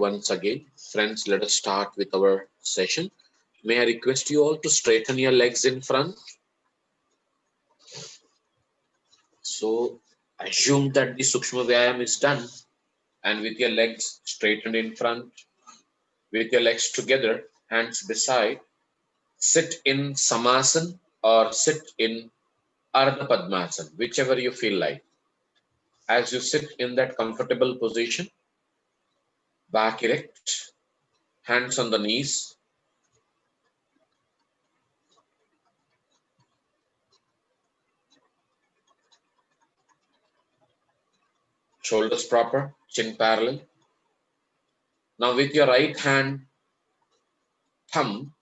once again. Friends, let us start with our session. May I request you all to straighten your legs in front. So assume that the Sukshma Vyayam is done, and with your legs straightened in front, with your legs together, hands beside, sit in Samasana or sit in Ardha Padmasana, whichever you feel like. As you sit in that comfortable position, back erect, hands on the knees, shoulders proper, chin parallel. Now with your right hand thumb,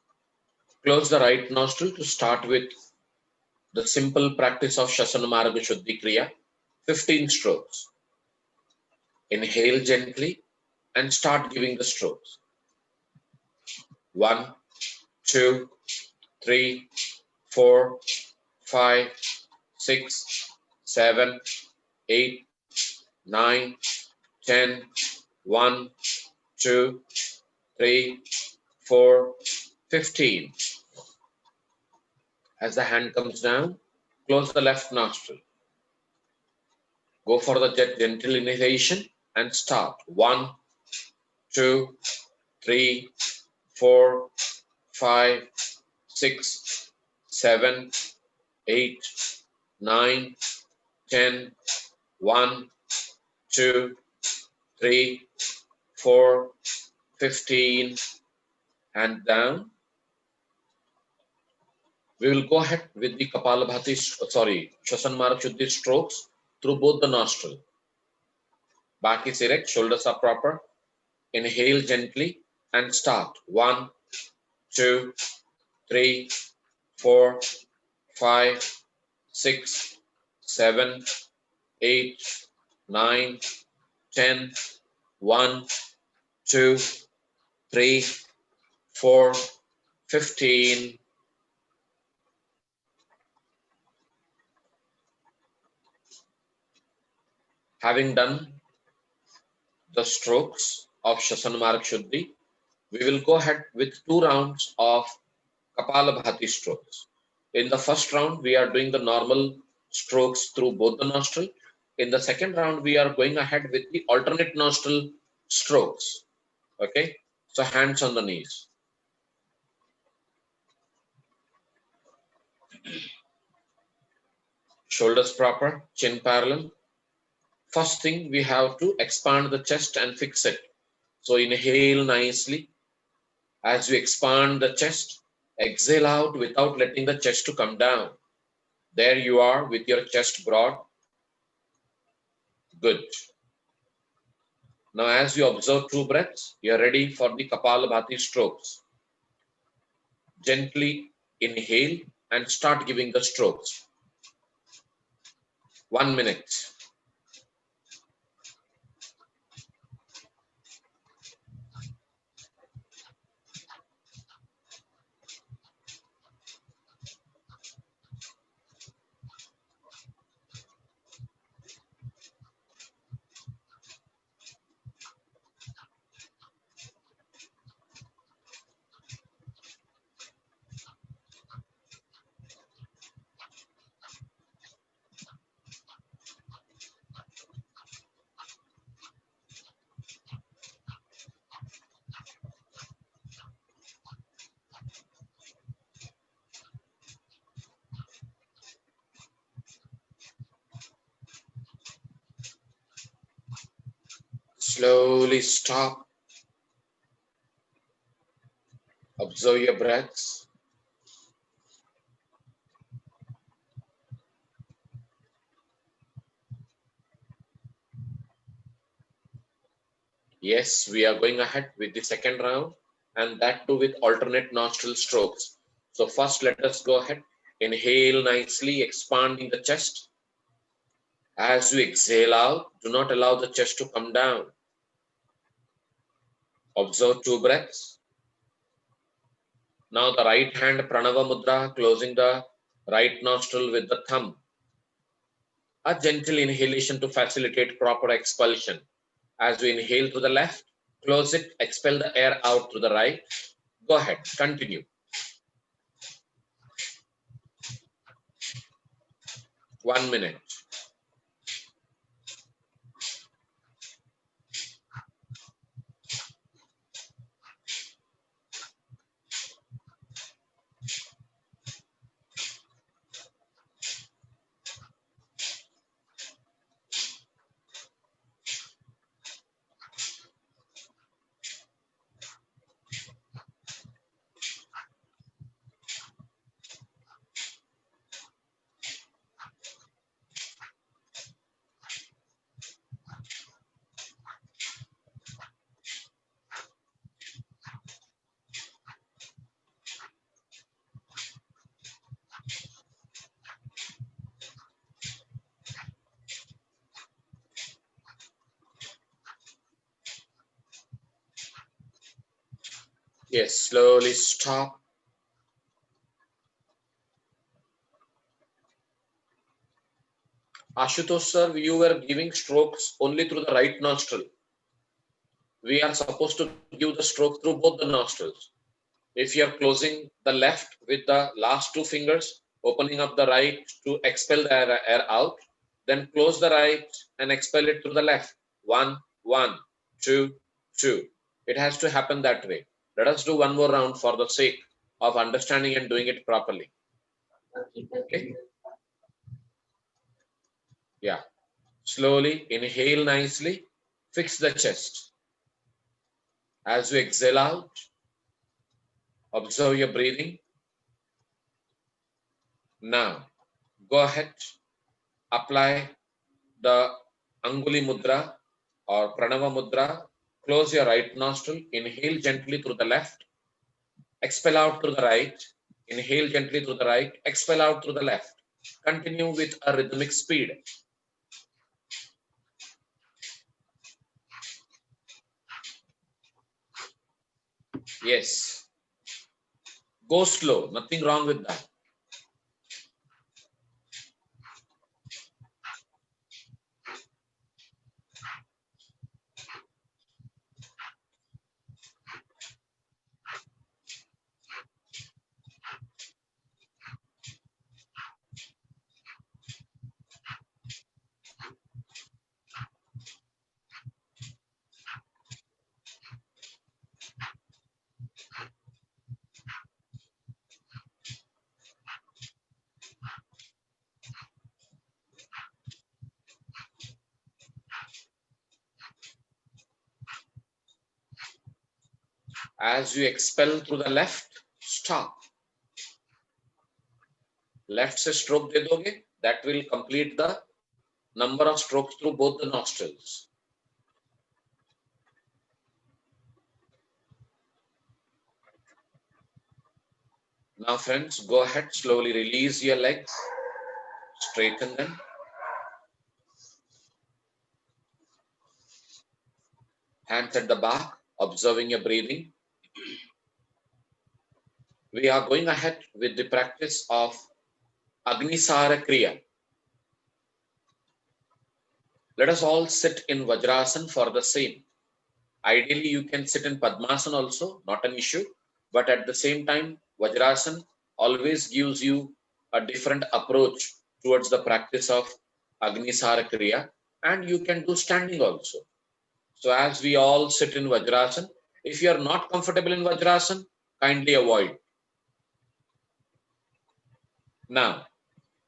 close the right nostril to start with the simple practice of Shasana Marga Shuddhi Kriya, 15 strokes. Inhale gently and start giving the strokes. 1, 2, 3, 4, 5, 6, 7, 8, 9, 10, 1, 2, 3, 4, 15. As the hand comes down, close the left nostril. Go for the gentle inhalation and start. 1, 2, 3, 4, 5, 6, 7, 8, 9, 10, 1, 2, 3, 4, 15, and down. We will go ahead with the Kapalabhati, Shasana Marga Shuddhi strokes through both the nostrils. Back is erect, shoulders are proper. Inhale gently and start. 1, 2, 3, 4, 5, 6, 7, 8, 9, 10, 1, 2, 3, 4, 15. Having done the strokes of Shasana Marga Shuddhi, we will go ahead with 2 rounds of Kapalabhati strokes. In the first round, we are doing the normal strokes through both the nostril. In the second round, we are going ahead with the alternate nostril strokes. Okay, so hands on the knees. Shoulders proper, chin parallel. First thing, we have to expand the chest and fix it. So inhale nicely. As you expand the chest, exhale out without letting the chest to come down. There you are with your chest broad. Good. Now as you observe 2 breaths, you are ready for the Kapalabhati strokes. Gently inhale and start giving the strokes. 1 minute. Slowly stop. Observe your breaths. Yes, we are going ahead with the second round, and that too with alternate nostril strokes. So first let us go ahead. Inhale nicely, expanding the chest. As you exhale out, do not allow the chest to come down. Observe 2 breaths. Now the right hand Pranava Mudra, closing the right nostril with the thumb. A gentle inhalation to facilitate proper expulsion. As we inhale to the left, Close it, expel the air out through the right. Go ahead, continue. 1 minute. Yes, slowly stop. Ashutosh sir, you were giving strokes only through the right nostril. We are supposed to give the stroke through both the nostrils. If you are closing the left with the last two fingers, opening up the right to expel the air out, then close the right and expel it through the left. 1, 1, 2, 2. It has to happen that way. Let us do one more round for the sake of understanding and doing it properly. Okay? Yeah. Slowly inhale nicely. Fix the chest. As you exhale out, observe your breathing. Now, go ahead, apply the Anguli Mudra or Pranava Mudra. Close your right nostril. Inhale gently through the left. Expel out through the right. Inhale gently through the right. Expel out through the left. Continue with a rhythmic speed. Yes. Go slow. Nothing wrong with that. As you expel through the left, stop. Left se stroke de doge, that will complete the number of strokes through both the nostrils. Now friends, go ahead, slowly release your legs, straighten them. Hands at the back, observing your breathing. We are going ahead with the practice of Agnisara Kriya. Let us all sit in Vajrasana for the same. Ideally, you can sit in Padmasana also, not an issue. But at the same time, Vajrasana always gives you a different approach towards the practice of Agnisara Kriya. And you can do standing also. So as we all sit in Vajrasana, if you are not comfortable in Vajrasana, kindly avoid. Now,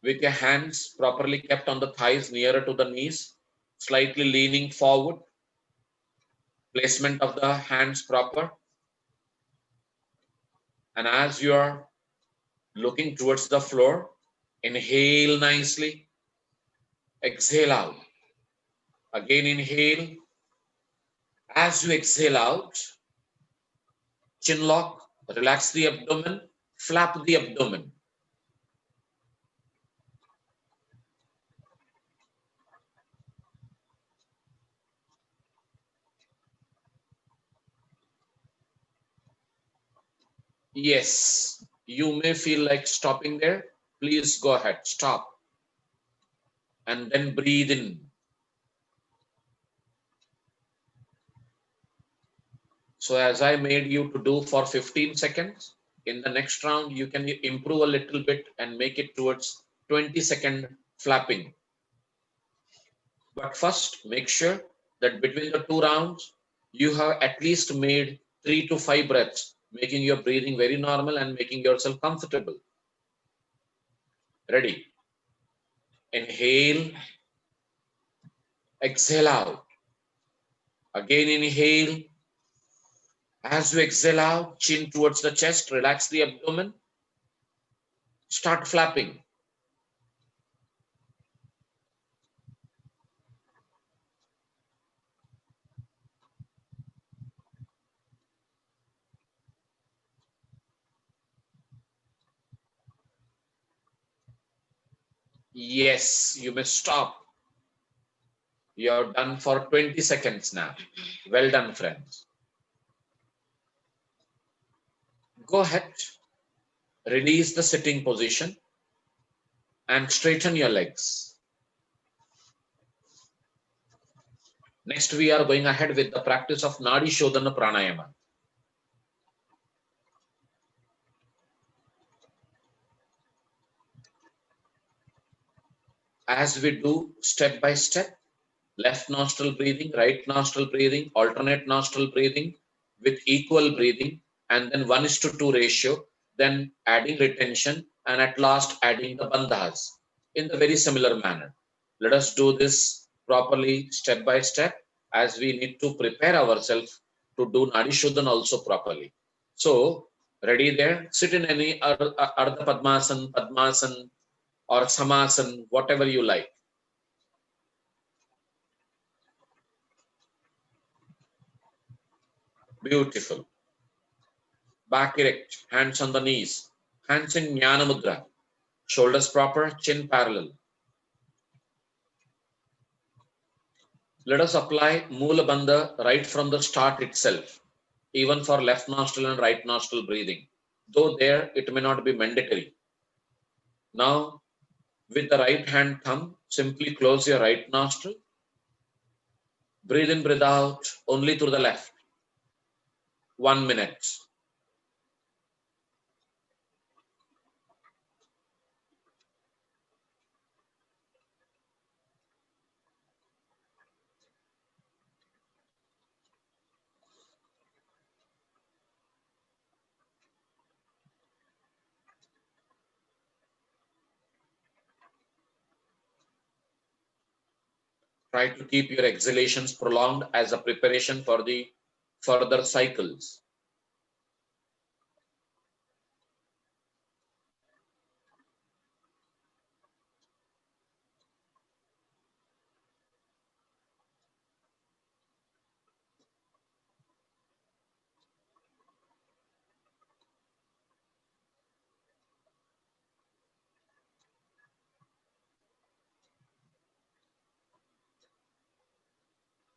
with your hands properly kept on the thighs nearer to the knees, slightly leaning forward, placement of the hands proper. And as you are looking towards the floor, inhale nicely, exhale out. Again, inhale. As you exhale out, chin lock, relax the abdomen, flap the abdomen. Yes, you may feel like stopping there. Please go ahead, stop. And then breathe in. So as I made you to do for 15 seconds, in the next round, you can improve a little bit and make it towards 20-second flapping. But first, make sure that between the 2 rounds, you have at least made 3 to 5 breaths, making your breathing very normal and making yourself comfortable. Ready? Inhale, exhale out. Again, inhale. As you exhale out, chin towards the chest, relax the abdomen. Start flapping. Yes, you may stop. You are done for 20 seconds now. Well done, friends. Go ahead, release the sitting position and straighten your legs. Next, we are going ahead with the practice of Nadi Shodhana Pranayama. As we do step by step, left nostril breathing, right nostril breathing, alternate nostril breathing with equal breathing, and then 1:2 ratio, then adding retention, and at last adding the bandhas in the very similar manner. Let us do this properly step by step, as we need to prepare ourselves to do Nadi Shodhan also properly. So, ready there? Sit in any Ardha Padmasan, or Samasan, whatever you like. Beautiful. Back erect, hands on the knees, hands in Jnana Mudra, shoulders proper, chin parallel. Let us apply Mula Bandha right from the start itself, even for left nostril and right nostril breathing, though there it may not be mandatory. Now, with the right hand thumb, simply close your right nostril. Breathe in, breathe out, only through the left. 1 minute. Try to keep your exhalations prolonged as a preparation for the further cycles.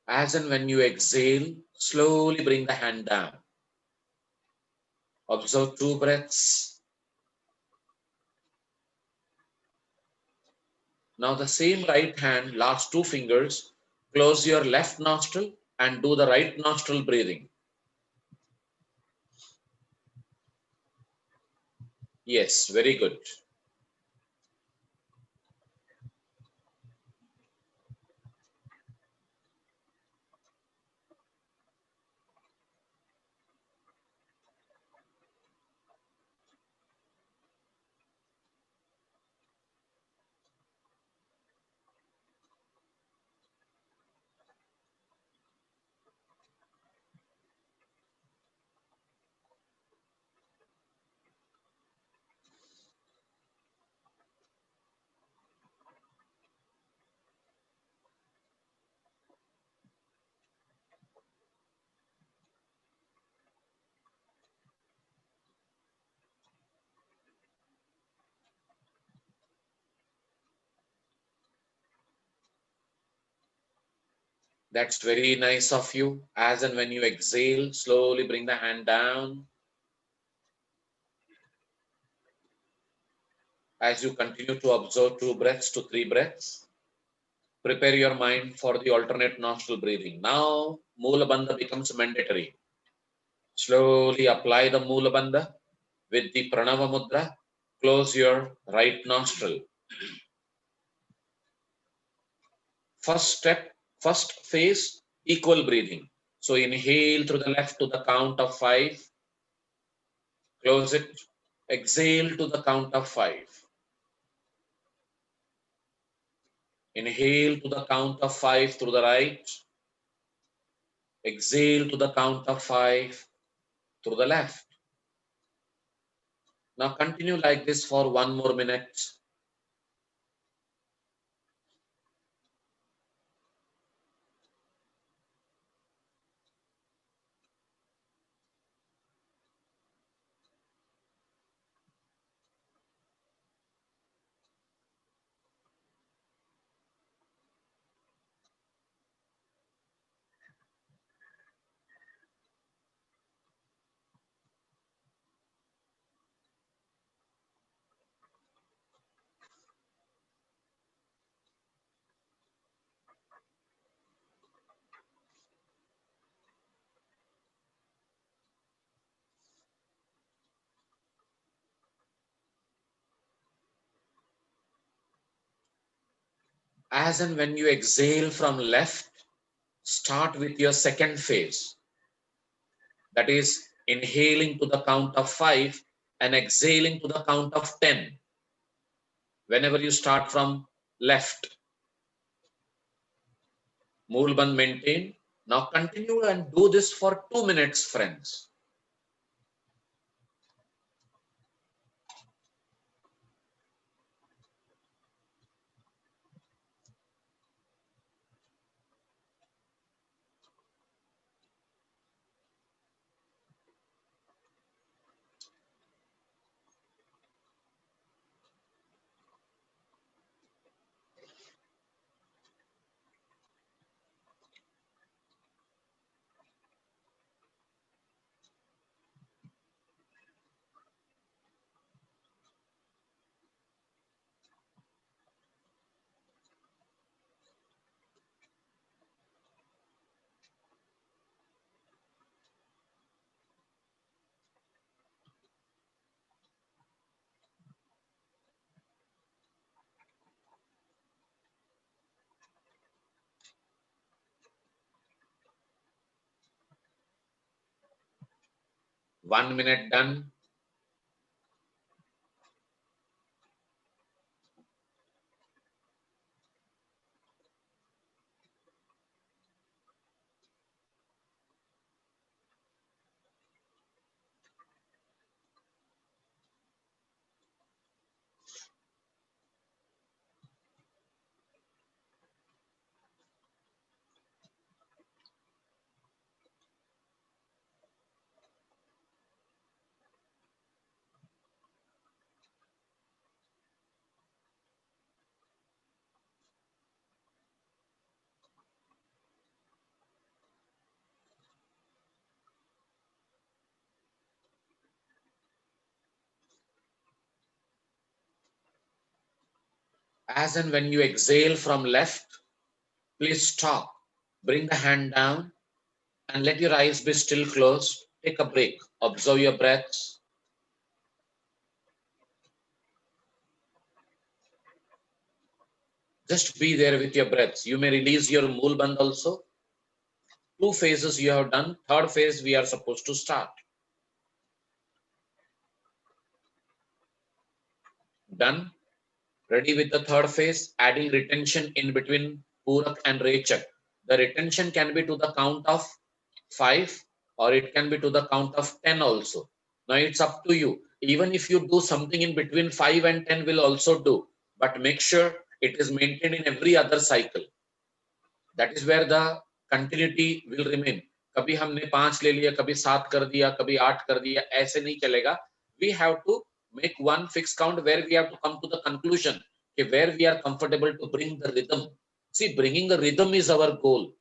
As and when you exhale, slowly bring the hand down. Observe 2 breaths. Now the same right hand, last 2 fingers, close your left nostril and do the right nostril breathing. Yes, very good. That's very nice of you. As and when you exhale, slowly bring the hand down. As you continue to observe 2 breaths to 3 breaths, prepare your mind for the alternate nostril breathing. Now, Mula Bandha becomes mandatory. Slowly apply the Mula Bandha with the Pranava Mudra. Close your right nostril. First step, first phase, equal breathing. So inhale through the left to the count of 5. Close it. Exhale to the count of 5. Inhale to the count of 5 through the right. Exhale to the count of 5 through the left. Now continue like this for 1 more minute. As and when you exhale from left, start with your second phase. That is inhaling to the count of 5 and exhaling to the count of 10. Whenever you start from left, Moolband maintain. Now continue and do this for 2 minutes, friends. One minute done. As and when you exhale from left, please stop. Bring the hand down and let your eyes be still closed. Take a break. Observe your breaths. Just be there with your breaths. You may release your Moolband also. 2 phases you have done. Third phase we are supposed to start. Done. Ready with the third phase, adding retention in between Purak and Rechak. The retention can be to the count of 5 or it can be to the count of 10 also. Now it's up to you. Even if you do something in between 5 and 10 will also do. But make sure it is maintained in every other cycle. That is where the continuity will remain. कभी हमने 5 ले लिया, कभी 7 कर दिया, कभी 8 कर दिया, ऐसे नहीं चलेगा. We have to make one fixed count where we have to come to the conclusion where we are comfortable to bring the rhythm. See, bringing the rhythm is our goal.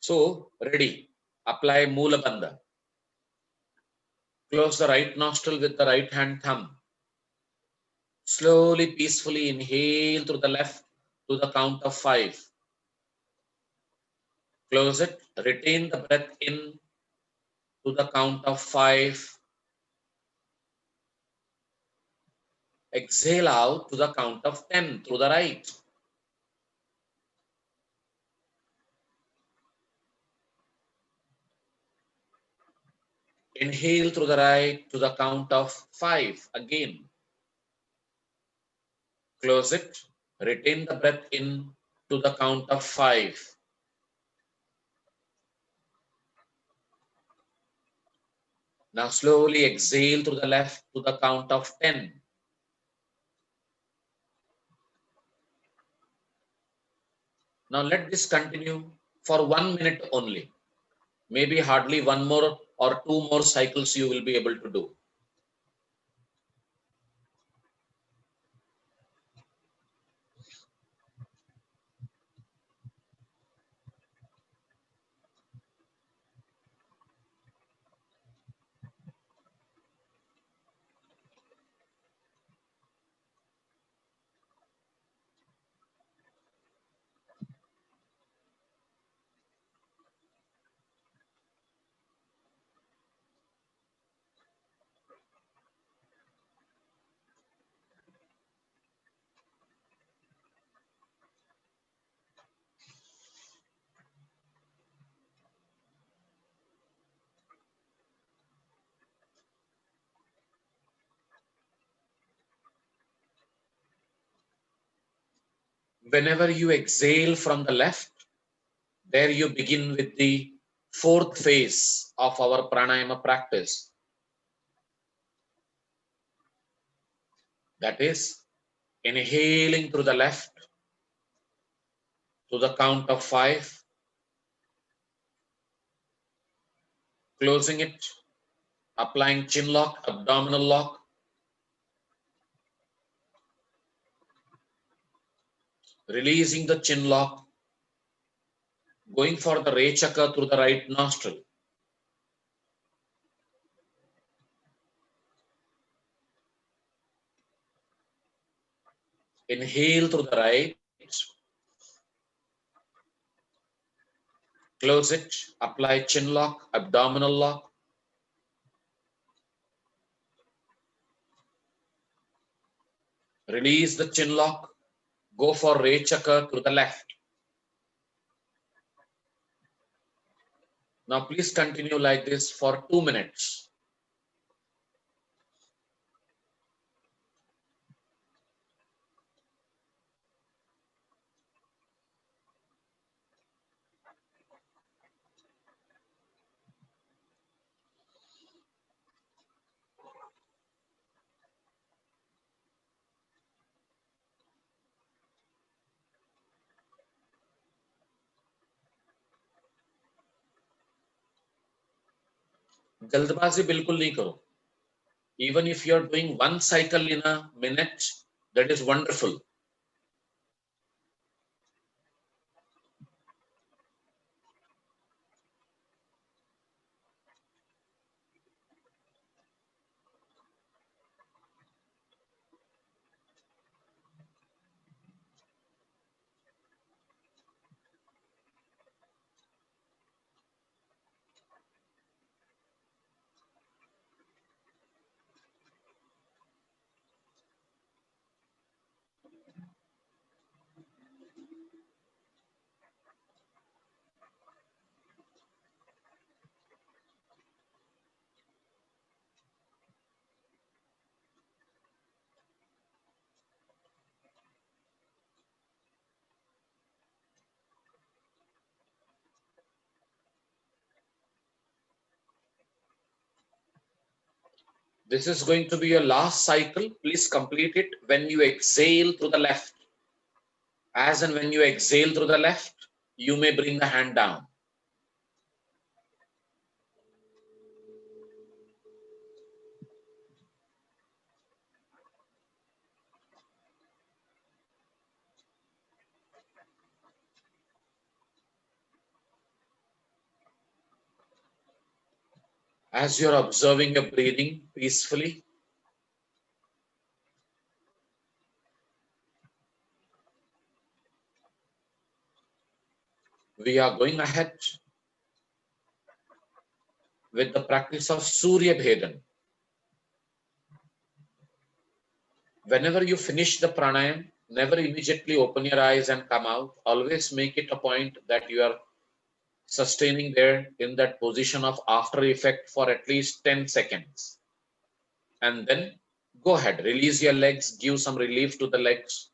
So, ready. Apply Moola Bandha. Close the right nostril with the right hand thumb. Slowly, peacefully inhale through the left to the count of 5. Close it. Retain the breath in to the count of 5. Exhale out to the count of 10 through the right. Inhale through the right to the count of 5 again. Close it. Retain the breath in to the count of 5. Now slowly exhale to the left to the count of 10. Now let this continue for 1 minute only. Maybe hardly one more or two more cycles you will be able to do. Whenever you exhale from the left, there you begin with the fourth phase of our pranayama practice. That is inhaling through the left to the count of 5, closing it, applying chin lock, abdominal lock, releasing the chin lock, going for the Rechaka through the right nostril. Inhale through the right, close it, apply chin lock, abdominal lock, release the chin lock, go for Rechaka through the left. Now please continue like this for 2 minutes. जल्दबाजी बिल्कुल नहीं करो. Even if you are doing one cycle in a minute, that is wonderful. This is going to be your last cycle. Please complete it when you exhale through the left. As and when you exhale through the left, you may bring the hand down. As you're observing your breathing peacefully, we are going ahead with the practice of Surya Bhedan. Whenever you finish the pranayam, never immediately open your eyes and come out. Always make it a point that you are sustaining there in that position of after effect for at least 10 seconds. And then go ahead, release your legs, give some relief to the legs.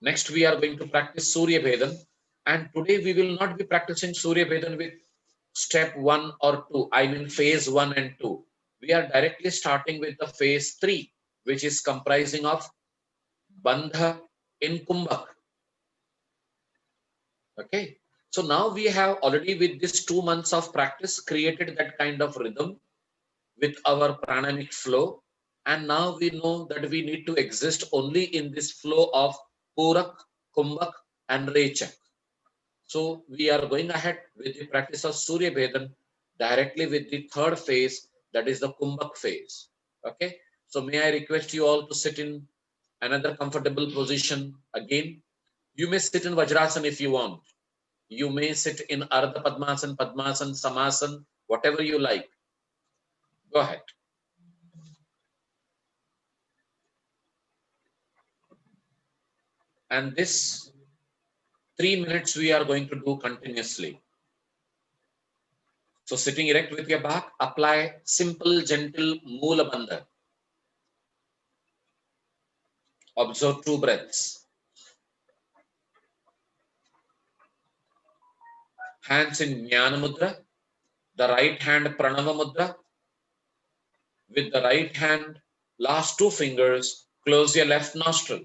Next, we are going to practice Surya Bhedan. And today we will not be practicing Surya Bhedan with step 1 or 2, I mean phase 1 and 2. We are directly starting with the phase 3, which is comprising of Bandha in Kumbhak. Okay. So now we have already with this 2 months of practice created that kind of rhythm with our pranamic flow. And now we know that we need to exist only in this flow of Purak, Kumbhak and Rechak. So we are going ahead with the practice of Surya Bhedan directly with the third phase, that is the Kumbhak phase. Okay. So may I request you all to sit in another comfortable position again. You may sit in Vajrasan if you want. You may sit in Ardha Padmasan, Padmasan, Samasan, whatever you like. Go ahead. And this 3 minutes we are going to do continuously. So sitting erect with your back, apply simple, gentle Moola Bandha. Observe 2 breaths. Hands in Jnana Mudra, the right hand Pranava Mudra. With the right hand, last 2 fingers, close your left nostril.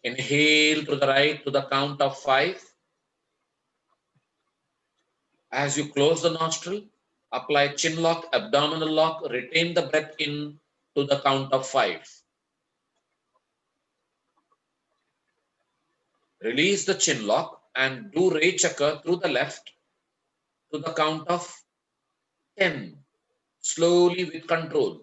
Inhale to the right to the count of 5. As you close the nostril, apply chin lock, abdominal lock, retain the breath in to the count of 5. Release the chin lock and do Rechaka through the left to the count of 10. Slowly with control.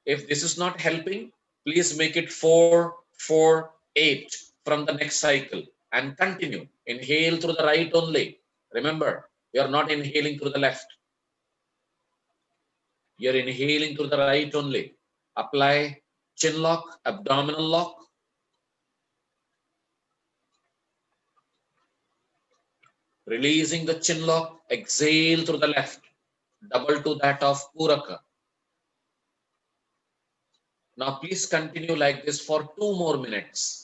If this is not helping, please make it 4, 4, 8 from the next cycle and continue. Inhale through the right only. Remember, you are not inhaling through the left. You are inhaling through the right only. Apply chin lock, abdominal lock. Releasing the chin lock, exhale through the left. Double to that of Puraka. Now please continue like this for 2 more minutes.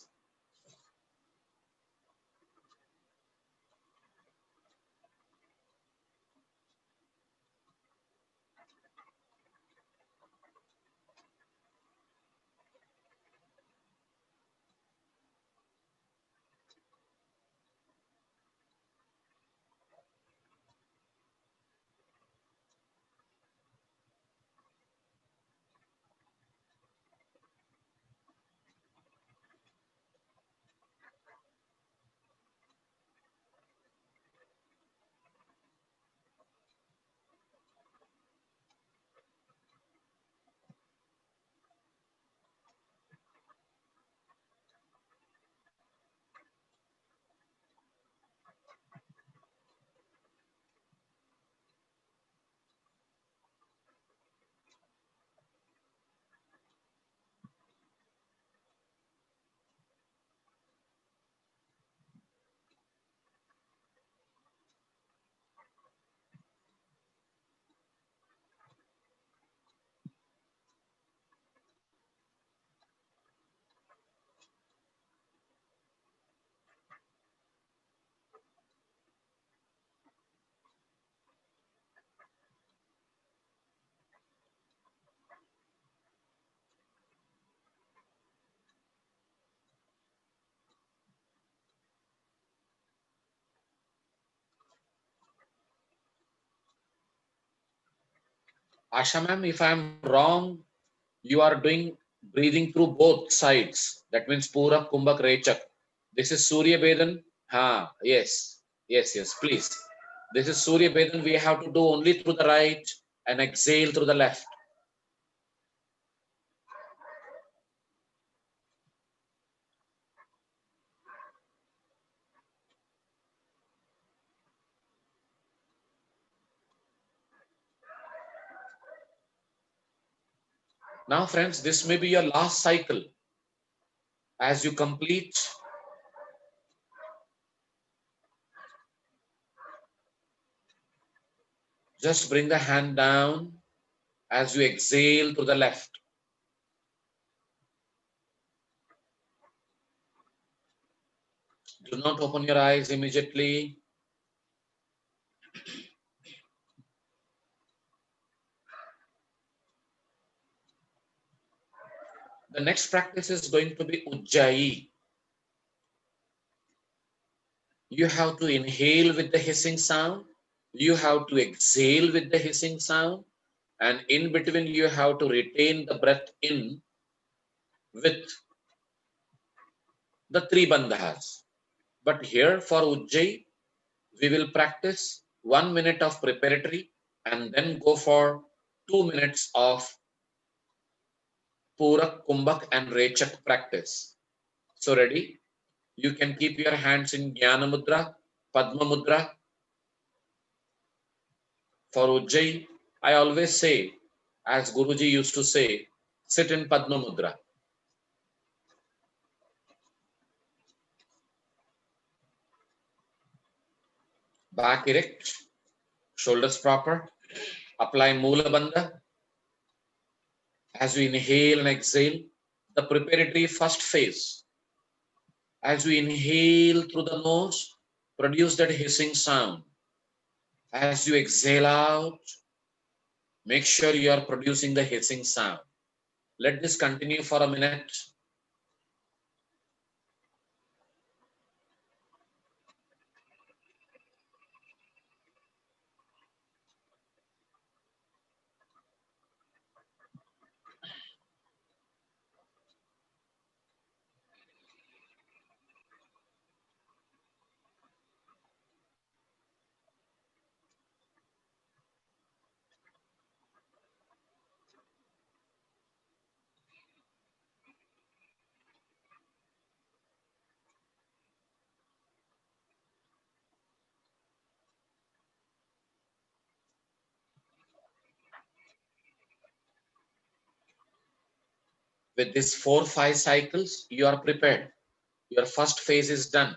Asha ma'am, if I am wrong, you are doing breathing through both sides. That means Pura, Kumbhak, Rechak. This is Surya Bedan. Ha, yes, yes, yes, please. This is Surya Bedan. We have to do only through the right and exhale through the left. Now, friends, this may be your last cycle. As you complete, just bring the hand down as you exhale to the left. Do not open your eyes immediately. The next practice is going to be Ujjayi. You have to inhale with the hissing sound. You have to exhale with the hissing sound. And in between, you have to retain the breath in with the three bandhas. But here for Ujjayi, we will practice 1 minute of preparatory and then go for 2 minutes of Purak, Kumbhak and Rechak practice. So ready? You can keep your hands in Jnana Mudra, Padma Mudra. For Ujjayi, I always say, as Guruji used to say, sit in Padma Mudra. Back erect, shoulders proper. Apply Mula Bandha. As we inhale and exhale, the preparatory first phase. As we inhale through the nose, produce that hissing sound. As you exhale out, make sure you are producing the hissing sound. Let this continue for a minute. With these 4-5 cycles, you are prepared. Your first phase is done.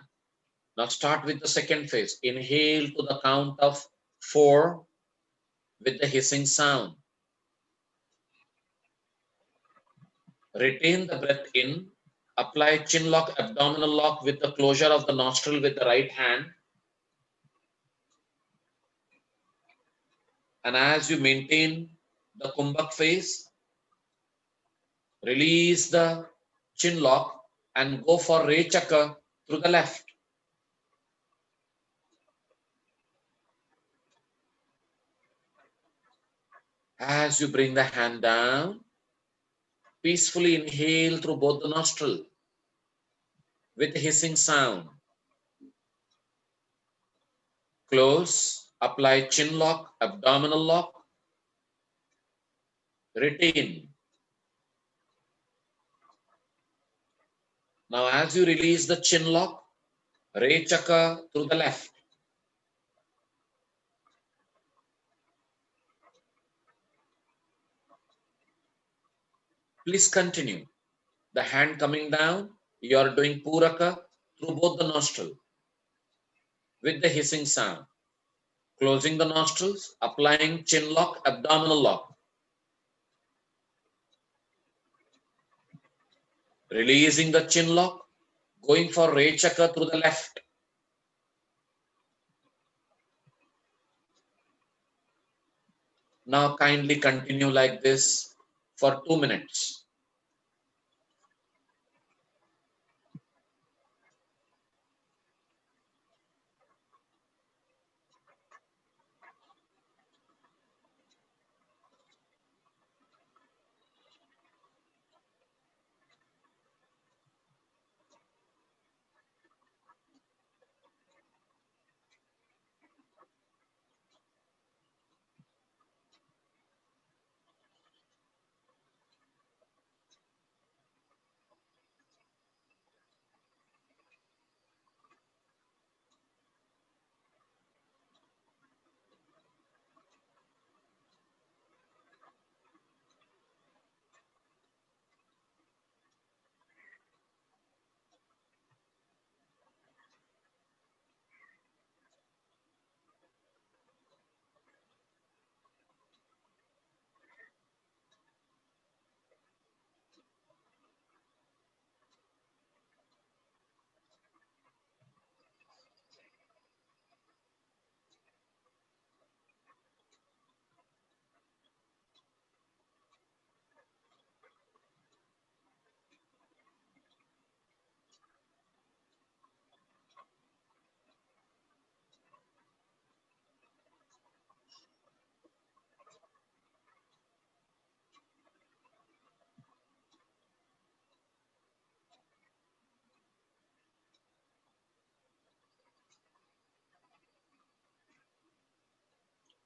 Now start with the second phase. Inhale to the count of 4 with the hissing sound. Retain the breath in. Apply chin lock, abdominal lock with the closure of the nostril with the right hand. And as you maintain the Kumbhak phase, release the chin lock and go for Rechaka through the left. As you bring the hand down, peacefully inhale through both the nostrils with hissing sound. Close, apply chin lock, abdominal lock, retain. Now as you release the chin lock, Rechaka through the left. Please continue. The hand coming down, you are doing Puraka through both the nostrils with the hissing sound. Closing the nostrils, applying chin lock, abdominal lock. Releasing the chin lock, going for Rechaka through the left. Now kindly continue like this for 2 minutes.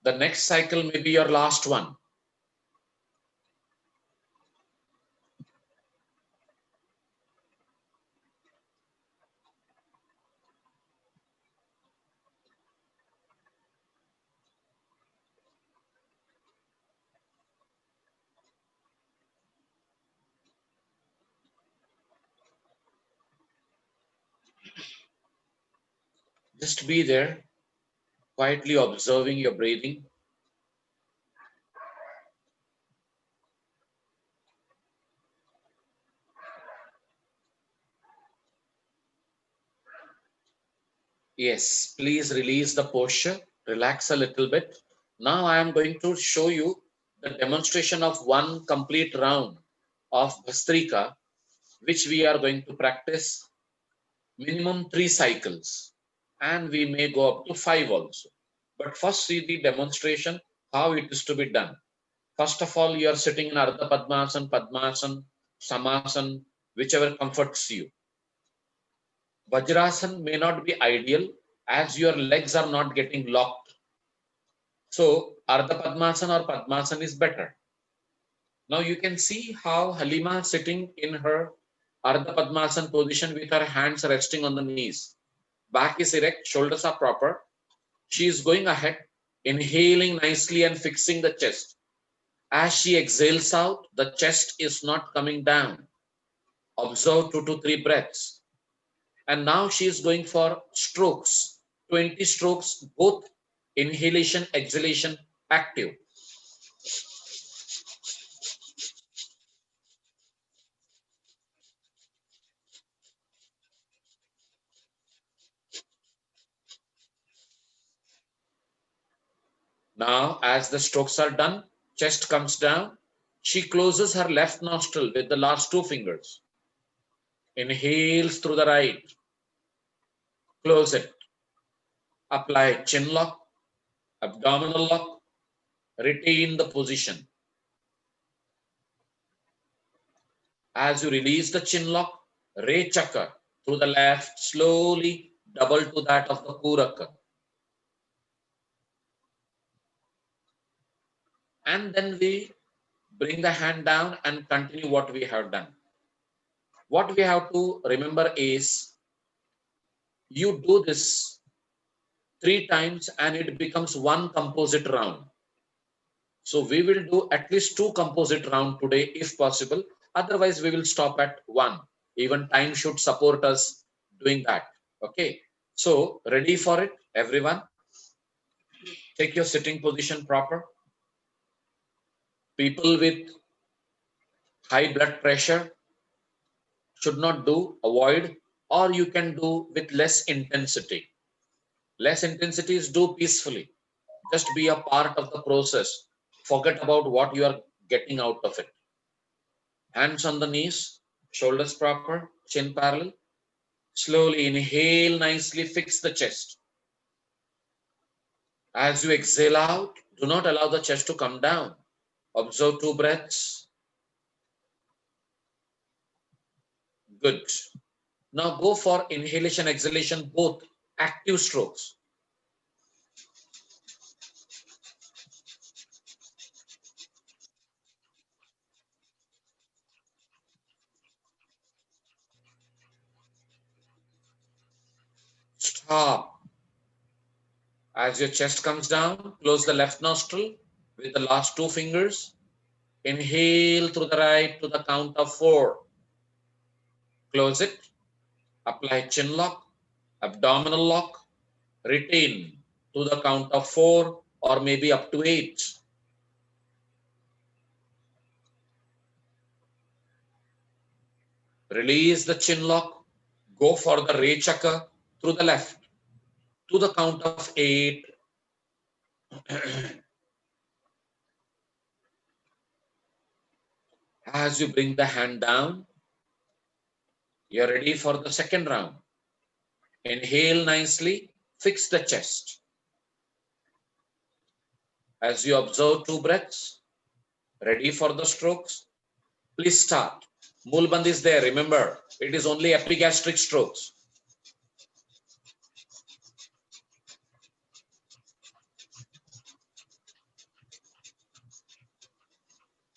The next cycle may be your last one. Just be there, quietly observing your breathing. Yes, please release the posture, relax a little bit. Now I am going to show you the demonstration of one complete round of Bhastrika, which we are going to practice minimum 3 cycles, and we may go up to 5 also. But first see the demonstration, how it is to be done. First of all, you are sitting in Ardha Padmasan, Padmasan, Samasan, whichever comforts you. Vajrasan may not be ideal as your legs are not getting locked. So Ardha Padmasan or Padmasan is better. Now you can see how Halima is sitting in her Ardha Padmasan position with her hands resting on the knees. Back is erect, shoulders are proper. She is going ahead, inhaling nicely and fixing the chest. As she exhales out, the chest is not coming down. Observe 2 to 3 breaths. And now she is going for strokes, 20 strokes, both inhalation, exhalation, active. Now, as the strokes are done, chest comes down. She closes her left nostril with the last 2 fingers. Inhales through the right. Close it. Apply chin lock, abdominal lock. Retain the position. As you release the chin lock, Re Chakra through the left, slowly double to that of the Puraka. And then we bring the hand down and continue what we have done. What we have to remember is you do this 3 times and it becomes one composite round. So we will do at least 2 composite round today if possible. Otherwise, we will stop at 1. Even time should support us doing that. Okay. So ready for it, everyone? Take your sitting position proper. People with high blood pressure should not do, avoid, or you can do with less intensity. Less intensity is do peacefully. Just be a part of the process. Forget about what you are getting out of it. Hands on the knees, shoulders proper, chin parallel. Slowly inhale, nicely fix the chest. As you exhale out, do not allow the chest to come down. Observe 2 breaths. Good. Now go for inhalation, exhalation, both active strokes. Stop. As your chest comes down, close the left nostril with the last 2 fingers. Inhale through the right to the count of 4. Close it. Apply chin lock, abdominal lock. Retain to the count of 4 or maybe up to 8. Release the chin lock. Go for the Re Chakra through the left to the count of 8. As you bring the hand down, you're ready for the second round. Inhale nicely, fix the chest. As you observe 2 breaths, ready for the strokes, please start. Mulband is there, remember, it is only epigastric strokes.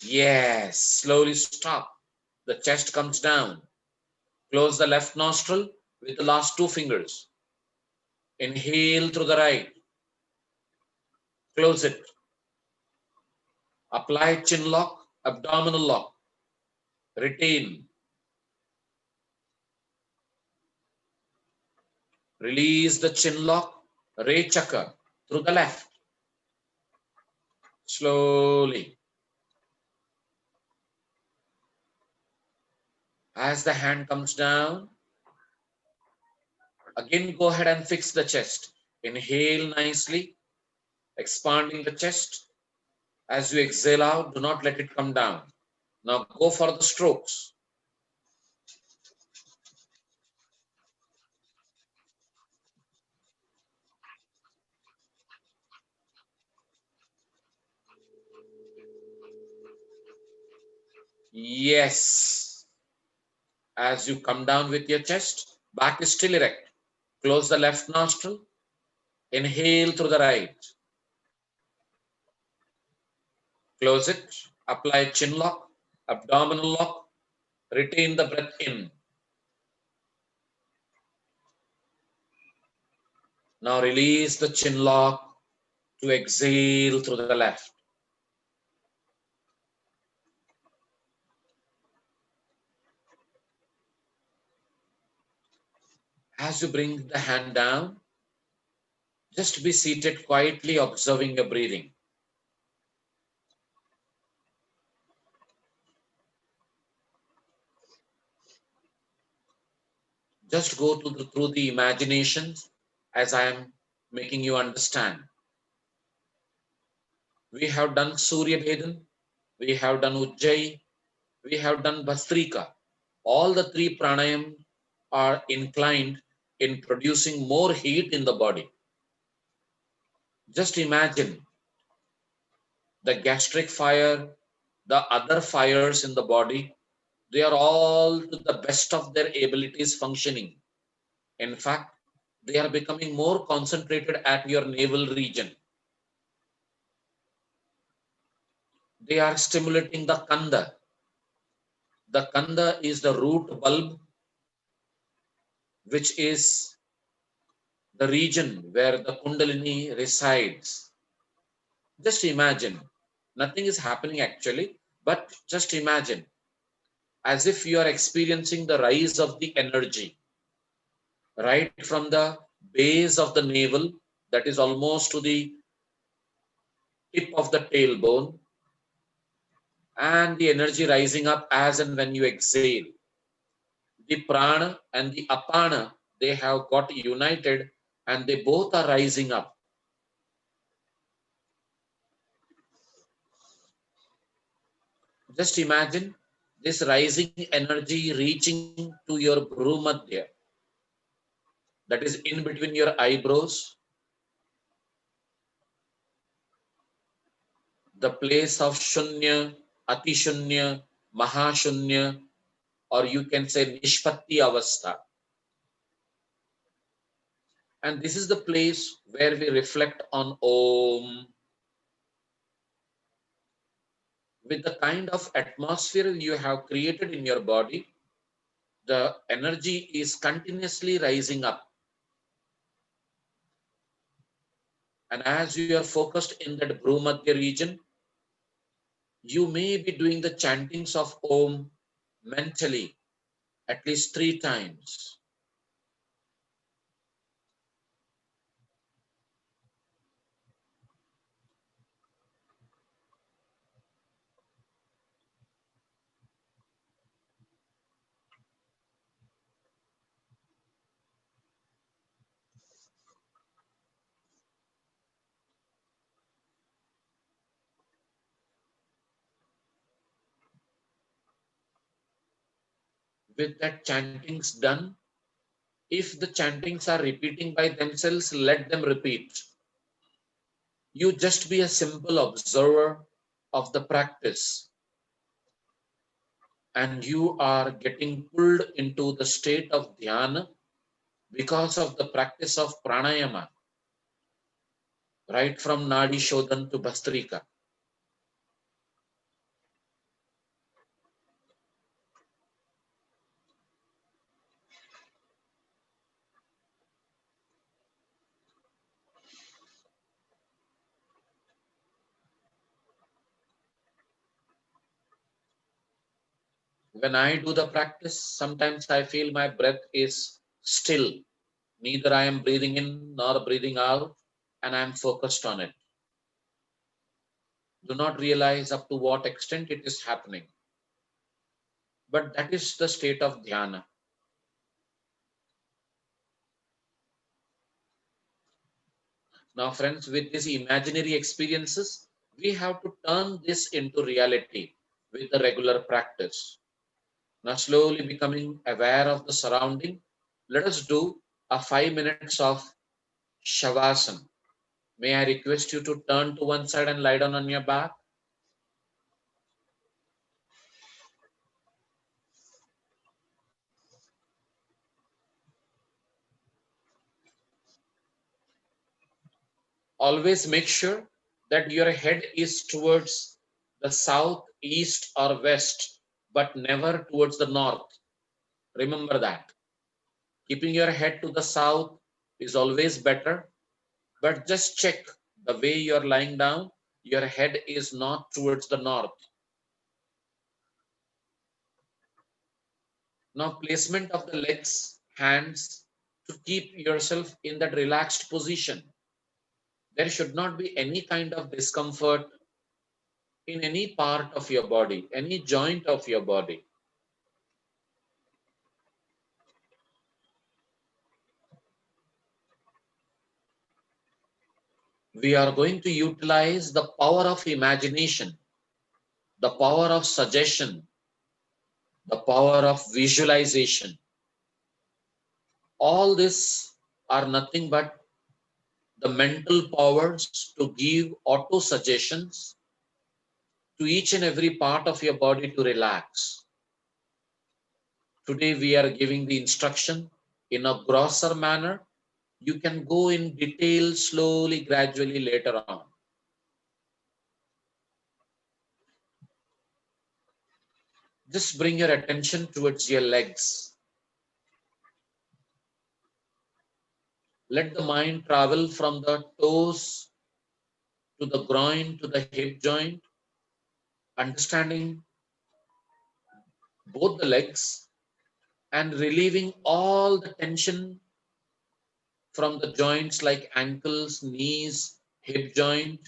Yes, slowly stop. The chest comes down. Close the left nostril with the last two fingers. Inhale through the right. Close it. Apply chin lock, abdominal lock. Retain. Release the chin lock, Re Chakra through the left. Slowly. As the hand comes down, again go ahead and fix the chest. Inhale nicely, expanding the chest. As you exhale out, do not let it come down. Now go for the strokes. Yes. As you come down with your chest, back is still erect. Close the left nostril. Inhale through the right. Close it. Apply chin lock, abdominal lock. Retain the breath in. Now release the chin lock to exhale through the left. As you bring the hand down, just be seated quietly observing your breathing. Just go through the imagination as I am making you understand. We have done Surya Bhedan, we have done Ujjayi, we have done Bhastrika. All the three pranayam are inclined in producing more heat in the body. Just imagine the gastric fire, the other fires in the body, they are all to the best of their abilities functioning. In fact, they are becoming more concentrated at your navel region. They are stimulating the kanda. The kanda is the root bulb, which is the region where the kundalini resides. Just imagine, nothing is happening actually, but just imagine as if you are experiencing the rise of the energy right from the base of the navel, that is almost to the tip of the tailbone, and the energy rising up as and when you exhale. The prana and the apana, they have got united and they both are rising up. Just imagine this rising energy reaching to your bhrumadhya, that is in between your eyebrows, the place of shunya, atishunya, mahashunya, or you can say nishpatti avastha. And this is the place where we reflect on Om. With the kind of atmosphere you have created in your body, the energy is continuously rising up. And as you are focused in that Bhrumadhya region, you may be doing the chantings of Om mentally at least 3 times. With that chantings done, if the chantings are repeating by themselves, let them repeat. You just be a simple observer of the practice, and you are getting pulled into the state of dhyana because of the practice of pranayama, right from Nadi Shodhan to Bhastrika. When I do the practice, sometimes I feel my breath is still. Neither I am breathing in nor breathing out, and I am focused on it. Do not realize up to what extent it is happening. But that is the state of dhyana. Now, friends, with these imaginary experiences, we have to turn this into reality with the regular practice. Now, slowly becoming aware of the surrounding, let us do a 5 minutes of Shavasana. May I request you to turn to one side and lie down on your back? Always make sure that your head is towards the south, east, or west, but never towards the north. Remember that. Keeping your head to the south is always better, but just check the way you're lying down, your head is not towards the north. Now, placement of the legs, hands to keep yourself in that relaxed position. There should not be any kind of discomfort in any part of your body, any joint of your body. We are going to utilize the power of imagination, the power of suggestion, the power of visualization. All this are nothing but the mental powers to give auto suggestions to each and every part of your body to relax. Today we are giving the instruction in a grosser manner. You can go in detail slowly, gradually later on. Just bring your attention towards your legs. Let the mind travel from the toes to the groin to the hip joint, understanding both the legs and relieving all the tension from the joints like ankles, knees, hip joint,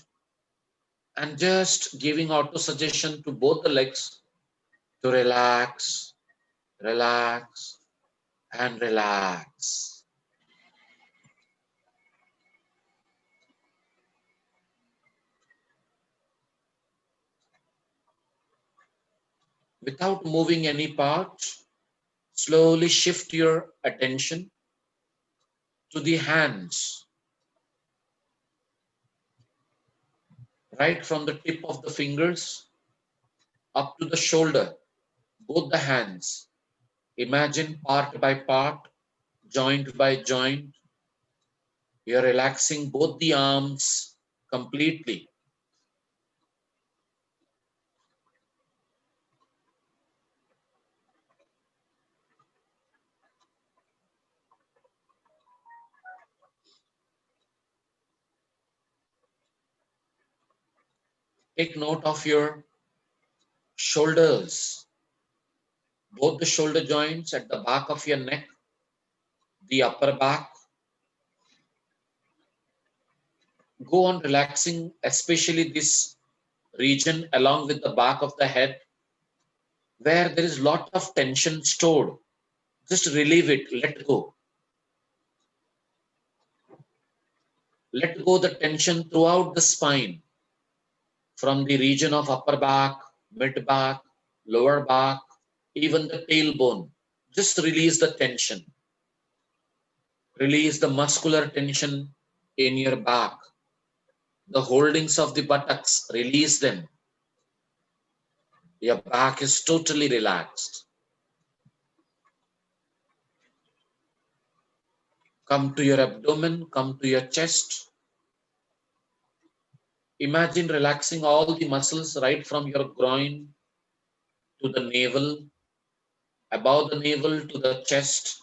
and just giving auto suggestion to both the legs to relax, relax, and relax. Without moving any part, slowly shift your attention to the hands, right from the tip of the fingers up to the shoulder, both the hands. Imagine part by part, joint by joint, you're relaxing both the arms completely. Take note of your shoulders, both the shoulder joints at the back of your neck, the upper back. Go on relaxing, especially this region along with the back of the head where there is lot of tension stored. Just relieve it, let go. Let go the tension throughout the spine from the region of upper back, mid back, lower back, even the tailbone. Just release the tension. Release the muscular tension in your back. The holdings of the buttocks, release them. Your back is totally relaxed. Come to your abdomen, come to your chest. Imagine relaxing all the muscles right from your groin to the navel, above the navel to the chest,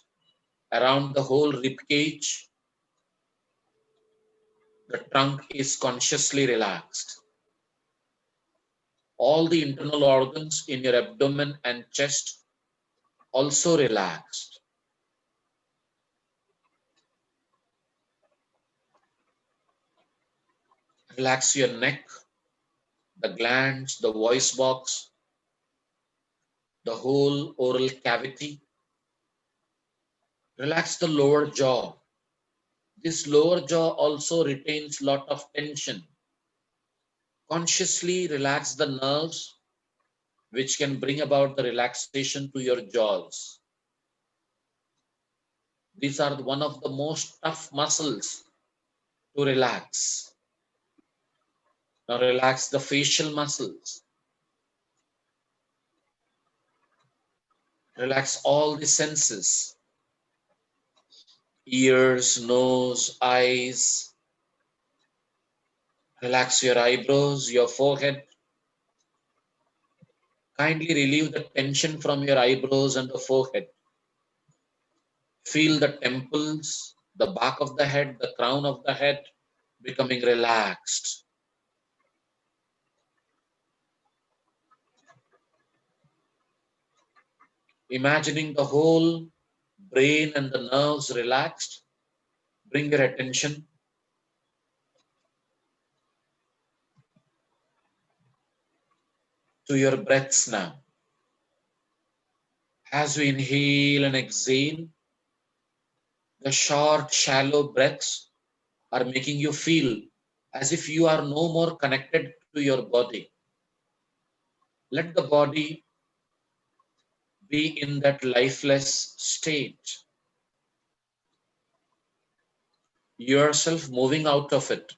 around the whole rib cage. The trunk is consciously relaxed. All the internal organs in your abdomen and chest also relaxed. Relax your neck, the glands, the voice box, the whole oral cavity. Relax the lower jaw. This lower jaw also retains lot of tension. Consciously relax the nerves which can bring about the relaxation to your jaws. These are one of the most tough muscles to relax. Now relax the facial muscles. Relax all the senses. Ears, nose, eyes. Relax your eyebrows, your forehead. Kindly relieve the tension from your eyebrows and the forehead. Feel the temples, the back of the head, the crown of the head becoming relaxed. Imagining the whole brain and the nerves relaxed, bring your attention to your breaths now. As we inhale and exhale, the short, shallow breaths are making you feel as if you are no more connected to your body. Let the body be in that lifeless state. Yourself moving out of it,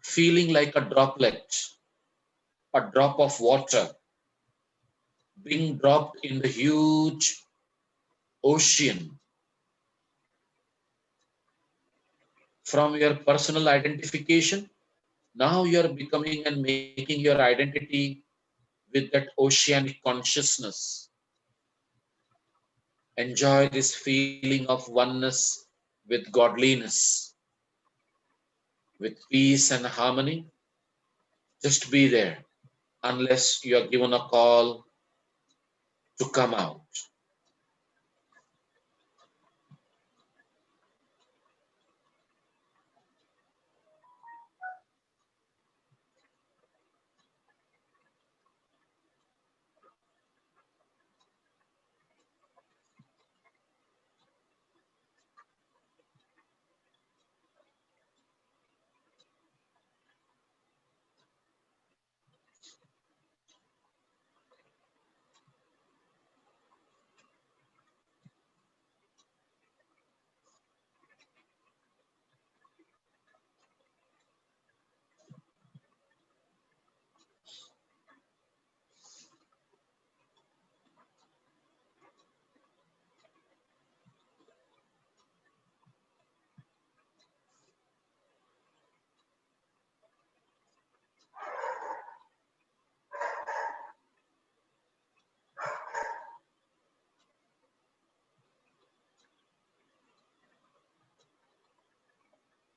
feeling like a droplet, a drop of water being dropped in the huge ocean. From your personal identification, now you're becoming and making your identity with that oceanic consciousness. Enjoy this feeling of oneness with godliness, with peace and harmony. Just be there unless you are given a call to come out.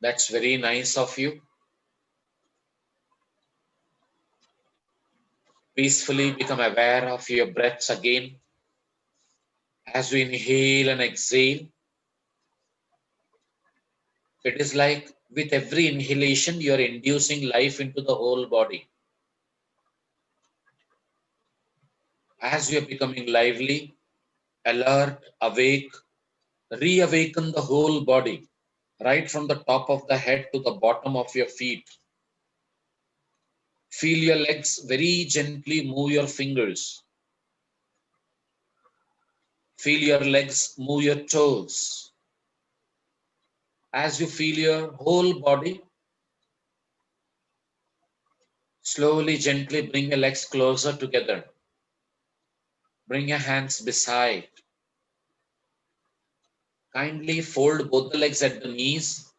That's very nice of you. Peacefully become aware of your breaths again. As we inhale and exhale, it is like with every inhalation, you are inducing life into the whole body. As you are becoming lively, alert, awake, reawaken the whole body, right from the top of the head to the bottom of your feet. Feel your legs very gently move your fingers. Feel your legs move your toes. As you feel your whole body, slowly, gently bring your legs closer together. Bring your hands beside. Kindly fold both the legs at the knees.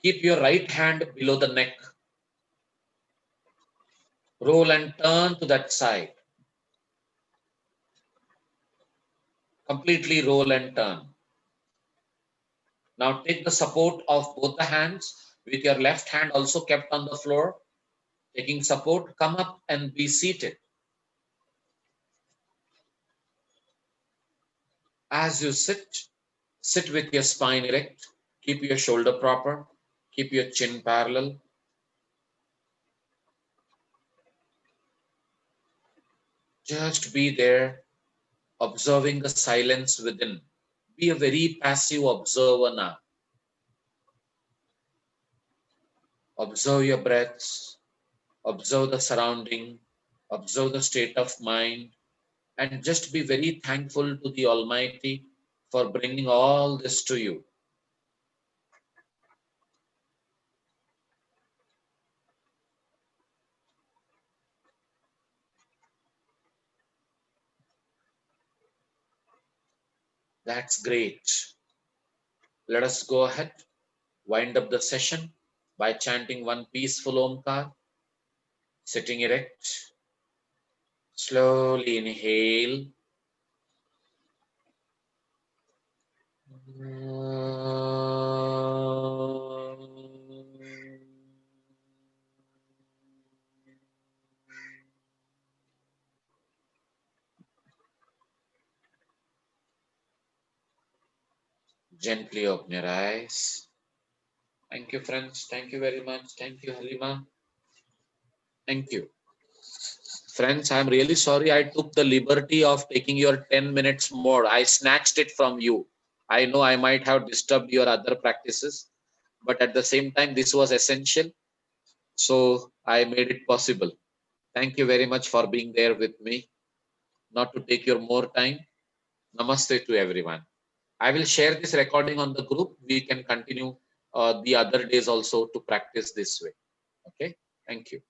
Keep your right hand below the neck. Roll and turn to that side. Completely roll and turn. Now take the support of both the hands with your left hand also kept on the floor. Taking support, come up and be seated. As you sit, sit with your spine erect. Keep your shoulder proper. Keep your chin parallel. Just be there, observing the silence within. Be a very passive observer now. Observe your breaths, observe the surrounding, observe the state of mind, and just be very thankful to the Almighty for bringing all this to you. That's great. Let us go ahead, wind up the session by chanting one peaceful Omkar, sitting erect. Slowly inhale. Gently open your eyes. Thank you, friends. Thank you very much. Thank you, Halima. Thank you. Friends, I'm really sorry I took the liberty of taking your 10 minutes more. I snatched it from you. I know I might have disturbed your other practices, but at the same time, this was essential. So I made it possible. Thank you very much for being there with me. Not to take your more time. Namaste to everyone. I will share this recording on the group. We can continue the other days also to practice this way. Okay. Thank you.